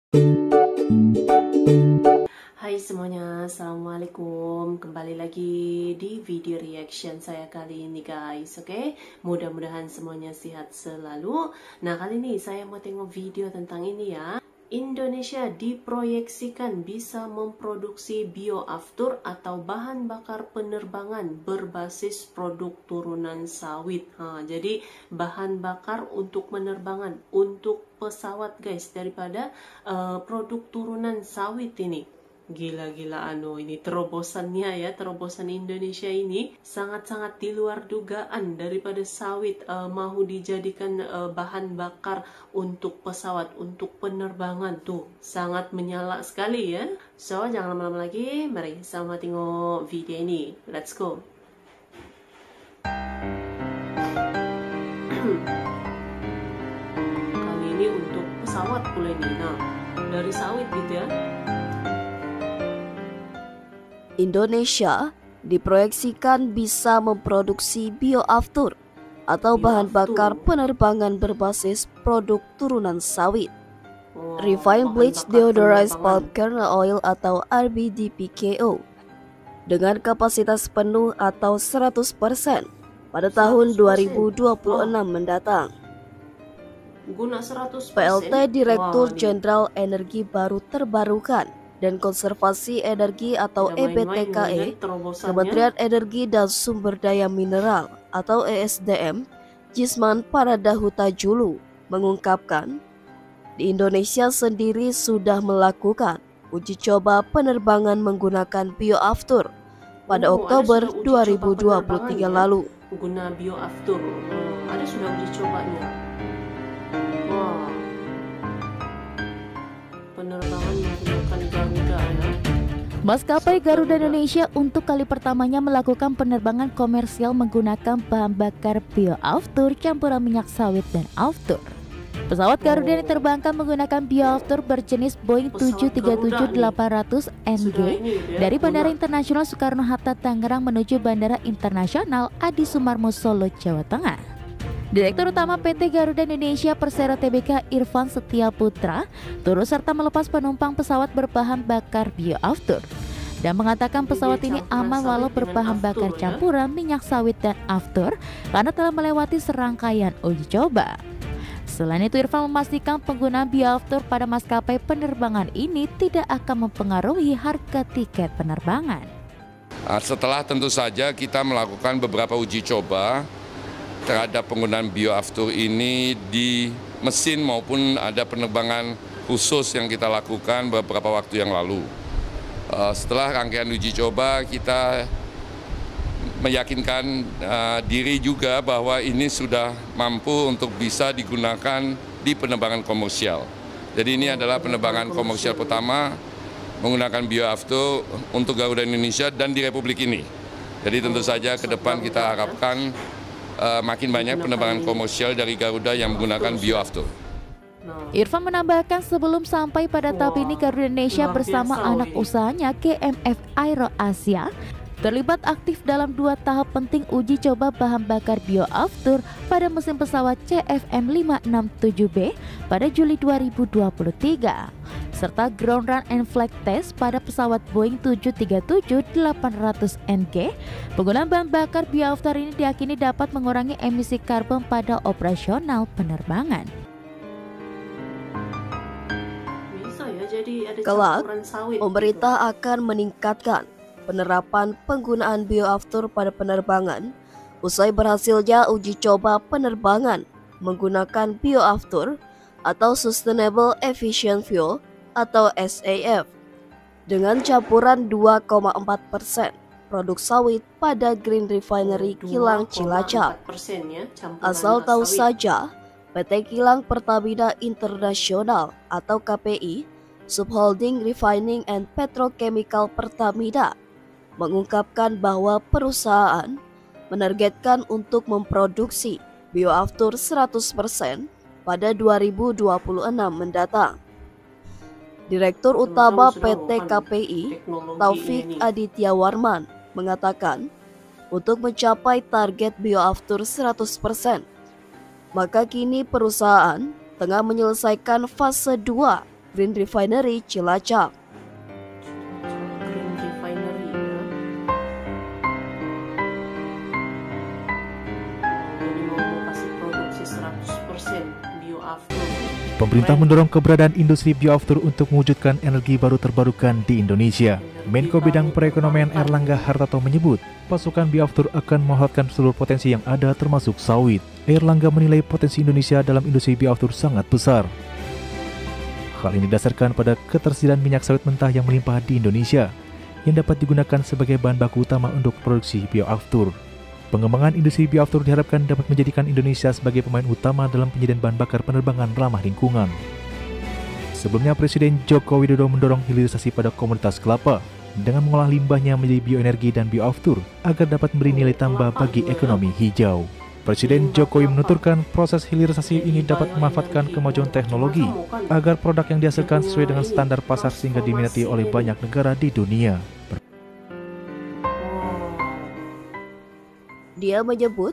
Hai semuanya, Assalamualaikum. Kembali lagi di video reaction saya kali ini guys. Oke, mudah-mudahan semuanya sehat selalu. Nah, kali ini saya mau tengok video tentang ini ya. Indonesia diproyeksikan bisa memproduksi bioaftur atau bahan bakar penerbangan berbasis produk turunan sawit. Jadi bahan bakar untuk penerbangan, untuk pesawat guys, daripada produk turunan sawit ini. Gila-gila ini terobosannya ya, terobosan Indonesia ini sangat-sangat di luar dugaan. Daripada sawit mau dijadikan bahan bakar untuk pesawat, untuk penerbangan, tuh sangat menyala sekali ya. So jangan lama-lama lagi, mari sama tengok video ini. Let's go. Kali ini untuk pesawat pula ini. Nah, dari sawit gitu ya. Indonesia diproyeksikan bisa memproduksi bioaftur atau bahan bakar penerbangan berbasis produk turunan sawit. Refined Bleached Deodorized Palm Kernel Oil atau RBDPKO dengan kapasitas penuh atau 100% pada tahun 2026 mendatang. PLT Direktur Jenderal Energi Baru Terbarukan dan Konservasi Energi atau EBTKE, Kementerian Energi dan Sumber Daya Mineral atau ESDM, Jisman Paradahuta Julu mengungkapkan, di Indonesia sendiri sudah melakukan uji coba penerbangan menggunakan bioaftur pada Oktober 2023 lalu. Guna bioaftur, ada sudah uji cobanya. Wah, penerbangan menggunakan Garuda ya. Maskapai Garuda Indonesia untuk kali pertamanya melakukan penerbangan komersial menggunakan bahan bakar bioaftur campuran minyak sawit dan aftur. Pesawat Garuda yang diterbangkan menggunakan bioaftur berjenis Boeing 737-800 NG dari Bandara Internasional Soekarno-Hatta Tangerang menuju Bandara Internasional Adi Sumarmo Solo, Jawa Tengah. Direktur Utama PT Garuda Indonesia Persero Tbk Irfan Setia Putra turut serta melepas penumpang pesawat berbahan bakar bioaftur dan mengatakan pesawat ini aman walau berbahan bakar campuran minyak sawit dan aftur karena telah melewati serangkaian uji coba. Selain itu, Irfan memastikan penggunaan bioaftur pada maskapai penerbangan ini tidak akan mempengaruhi harga tiket penerbangan. Setelah tentu saja kita melakukan beberapa uji coba terhadap penggunaan bioaftur ini di mesin maupun ada penerbangan khusus yang kita lakukan beberapa waktu yang lalu. Setelah rangkaian uji coba, kita meyakinkan diri juga bahwa ini sudah mampu untuk bisa digunakan di penerbangan komersial. Jadi ini adalah penerbangan komersial pertama menggunakan bioaftur untuk Garuda Indonesia dan di Republik ini. Jadi tentu saja ke depan kita harapkan makin banyak penerbangan komersial dari Garuda yang menggunakan bioaftur. Irfan menambahkan sebelum sampai pada tahap ini Garuda Indonesia bersama anak usahanya GMF Aero Asia terlibat aktif dalam 2 tahap penting uji coba bahan bakar bioaftur pada mesin pesawat CFM567B pada Juli 2023 serta ground run and flight test pada pesawat Boeing 737-800 NG. Penggunaan bahan bakar bioaftur ini diyakini dapat mengurangi emisi karbon pada operasional penerbangan. Kelak, pemerintah akan meningkatkan penerapan penggunaan bioaftur pada penerbangan usai berhasilnya uji coba penerbangan menggunakan bioaftur atau Sustainable Aviation Fuel atau SAF dengan campuran 2,4% produk sawit pada Green Refinery Kilang Cilacap. Asal tahu saja, PT Kilang Pertamina Internasional atau KPI, Subholding Refining and Petrochemical Pertamina, mengungkapkan bahwa perusahaan menargetkan untuk memproduksi bioaftur 100% pada 2026 mendatang. Direktur Utama PT KPI, Taufik Aditya Warman, mengatakan untuk mencapai target bioaftur 100%, maka kini perusahaan tengah menyelesaikan fase 2 Green Refinery Cilacap. Green Refinery ya. Jadi mau kasih produksi 100% bioaftur. Pemerintah mendorong keberadaan industri bioaftur untuk mewujudkan energi baru terbarukan di Indonesia. Menko Bidang Perekonomian Erlangga Hartarto menyebut, pasokan bioaftur akan memanfaatkan seluruh potensi yang ada termasuk sawit. Erlangga menilai potensi Indonesia dalam industri bioaftur sangat besar. Hal ini didasarkan pada ketersediaan minyak sawit mentah yang melimpah di Indonesia, yang dapat digunakan sebagai bahan baku utama untuk produksi bioaftur. Pengembangan industri bioaftur diharapkan dapat menjadikan Indonesia sebagai pemain utama dalam penyediaan bahan bakar penerbangan ramah lingkungan. Sebelumnya, Presiden Joko Widodo mendorong hilirisasi pada komoditas kelapa dengan mengolah limbahnya menjadi bioenergi dan bioaftur agar dapat memberi nilai tambah bagi ekonomi hijau. Presiden Jokowi menuturkan proses hilirisasi ini dapat memanfaatkan kemajuan teknologi agar produk yang dihasilkan sesuai dengan standar pasar sehingga diminati oleh banyak negara di dunia. Dia menyebut,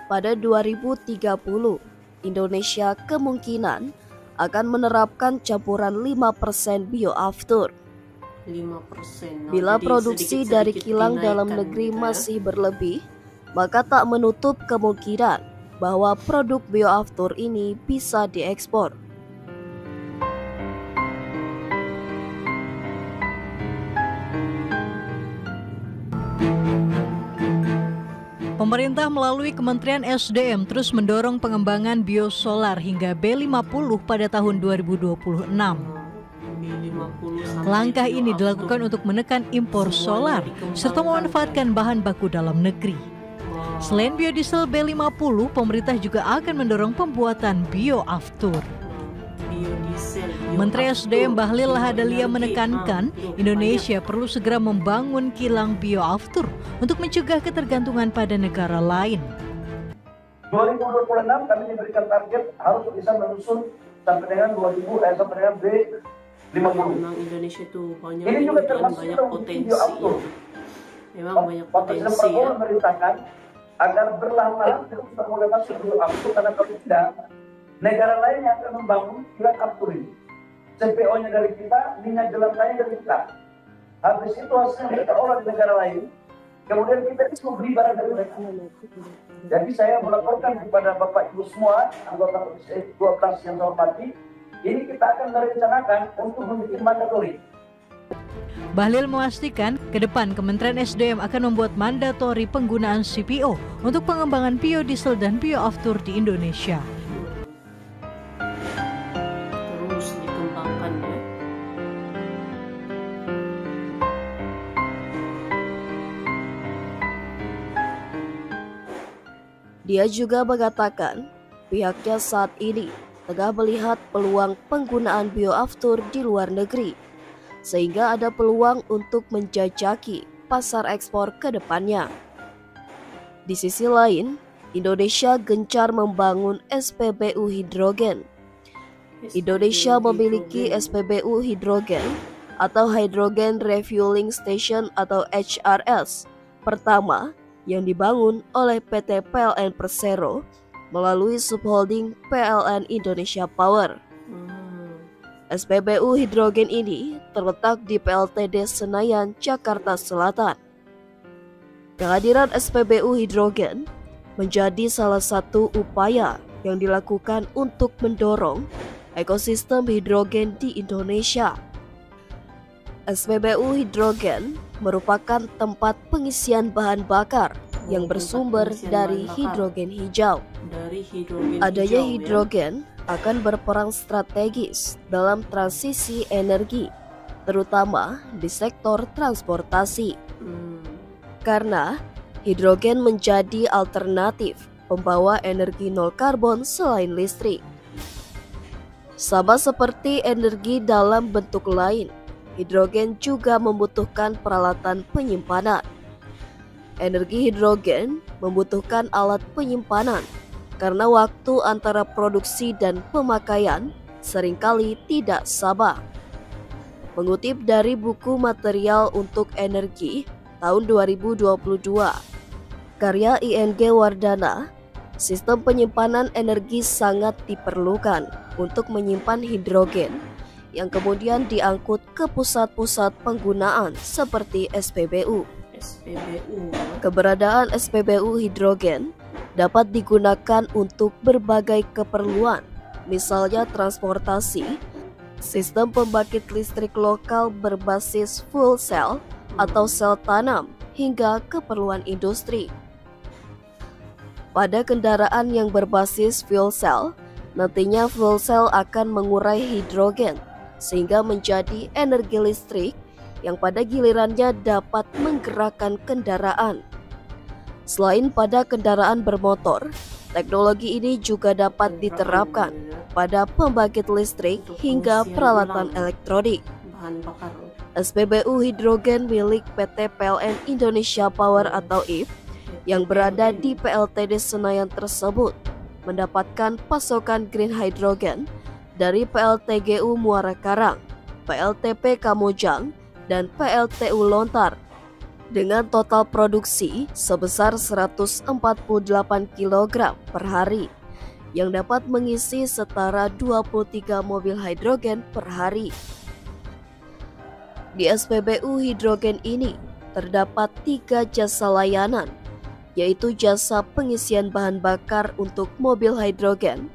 pada 2030, Indonesia kemungkinan akan menerapkan campuran 5% bioaftur. 5%. Bila produksi dari kilang dalam negeri masih berlebih, maka tak menutup kemungkinan bahwa produk bioaftur ini bisa diekspor. Pemerintah melalui Kementerian SDM terus mendorong pengembangan biosolar hingga B50 pada tahun 2026. Langkah ini dilakukan untuk menekan impor solar serta memanfaatkan bahan baku dalam negeri. Selain biodiesel B50, pemerintah juga akan mendorong pembuatan bioaftur. Menteri SDM Bahlil Lahadalia menekankan Indonesia perlu segera membangun kilang bioaftur untuk mencegah ketergantungan pada negara lain. 2026 kami diberikan target harus bisa menyusun sampai dengan B50. Memang Indonesia itu banyak potensi. Memang banyak potensi ya. Memerintahkan agar berlama-lama kita mulai masuk bioaftur karena kalau tidak negara lain yang akan membangun kilang aftur ini. CPO-nya dari kita, minyak jelantahnya dari kita. Habis itu hasilnya mereka olah di negara lain. Kemudian kita bisa beli barang dari mereka. Jadi saya melaporkan kepada Bapak Ibu semua, anggota Komisi 12 yang saya hormati, ini kita akan merencanakan untuk membuat mandatori. Bahlil memastikan ke depan Kementerian SDM akan membuat mandatori penggunaan CPO untuk pengembangan biodiesel dan bioaftur di Indonesia. Terus dikembangkan ya. Dia juga mengatakan pihaknya saat ini tengah melihat peluang penggunaan bioaftur di luar negeri, sehingga ada peluang untuk menjajaki pasar ekspor ke depannya. Di sisi lain, Indonesia gencar membangun SPBU hidrogen. Indonesia memiliki SPBU hidrogen atau Hydrogen Refueling Station atau HRS pertama yang dibangun oleh PT PLN Persero melalui subholding PLN Indonesia Power. SPBU hidrogen ini terletak di PLTD Senayan, Jakarta Selatan. Kehadiran SPBU hidrogen menjadi salah satu upaya yang dilakukan untuk mendorong ekosistem hidrogen di Indonesia. SPBU hidrogen merupakan tempat pengisian bahan bakar yang bersumber dari hidrogen hijau. Adanya hidrogen akan berperan strategis dalam transisi energi, terutama di sektor transportasi. Karena hidrogen menjadi alternatif pembawa energi nol karbon selain listrik. Sama seperti energi dalam bentuk lain, hidrogen juga membutuhkan peralatan penyimpanan. Energi hidrogen membutuhkan alat penyimpanan karena waktu antara produksi dan pemakaian seringkali tidak sama. Mengutip dari buku Material untuk Energi tahun 2022, karya ING Wardana, sistem penyimpanan energi sangat diperlukan untuk menyimpan hidrogen yang kemudian diangkut ke pusat-pusat penggunaan seperti SPBU. Keberadaan SPBU hidrogen dapat digunakan untuk berbagai keperluan, misalnya transportasi, sistem pembangkit listrik lokal berbasis fuel cell atau sel tanam, hingga keperluan industri. Pada kendaraan yang berbasis fuel cell, nantinya fuel cell akan mengurai hidrogen sehingga menjadi energi listrik yang pada gilirannya dapat menggerakkan kendaraan. Selain pada kendaraan bermotor, teknologi ini juga dapat diterapkan pada pembangkit listrik hingga peralatan elektronik. SPBU hidrogen milik PT PLN Indonesia Power atau IP yang berada di PLTD Senayan tersebut mendapatkan pasokan green hydrogen dari PLTGU Muara Karang, PLTP Kamojang, dan PLTU Lontar dengan total produksi sebesar 148 kg per hari yang dapat mengisi setara 23 mobil hidrogen per hari. Di SPBU hidrogen ini terdapat 3 jasa layanan, yaitu jasa pengisian bahan bakar untuk mobil hidrogen,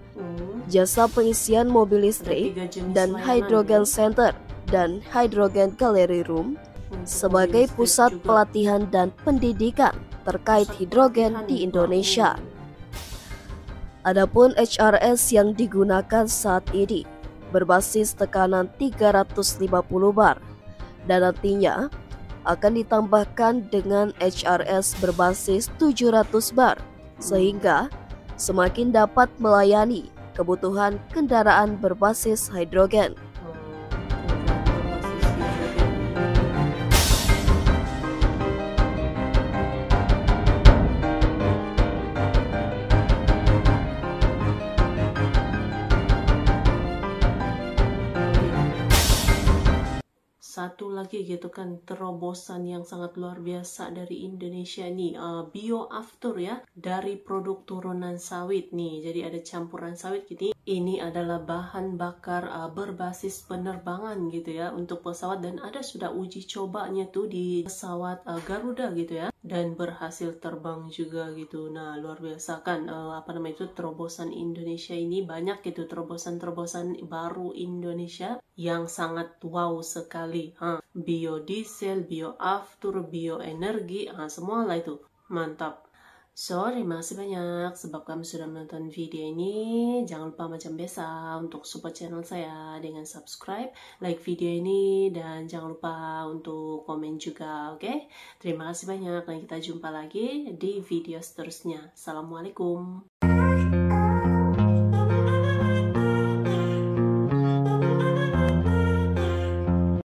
jasa pengisian mobil listrik, dan hydrogen center dan hydrogen gallery room sebagai pusat pelatihan dan pendidikan terkait hidrogen di Indonesia. Adapun HRS yang digunakan saat ini berbasis tekanan 350 bar dan nantinya akan ditambahkan dengan HRS berbasis 700 bar sehingga semakin dapat melayani kebutuhan kendaraan berbasis hidrogen. Satu lagi gitu kan, terobosan yang sangat luar biasa dari Indonesia nih, bioaftur ya, dari produk turunan sawit nih. Jadi ada campuran sawit gitu. Ini adalah bahan bakar berbasis penerbangan gitu ya untuk pesawat, dan ada sudah uji cobanya tuh di pesawat Garuda gitu ya, dan berhasil terbang juga gitu. Nah, luar biasa kan, itu terobosan Indonesia ini banyak gitu, terobosan-terobosan baru Indonesia yang sangat wow sekali. Biodiesel, bioaftur, bioenergi, semua lah itu mantap. So, terima kasih banyak sebab kamu sudah menonton video ini. Jangan lupa macam biasa untuk support channel saya dengan subscribe, like video ini, dan jangan lupa untuk komen juga, oke? Terima kasih banyak, dan kita jumpa lagi di video seterusnya. Assalamualaikum.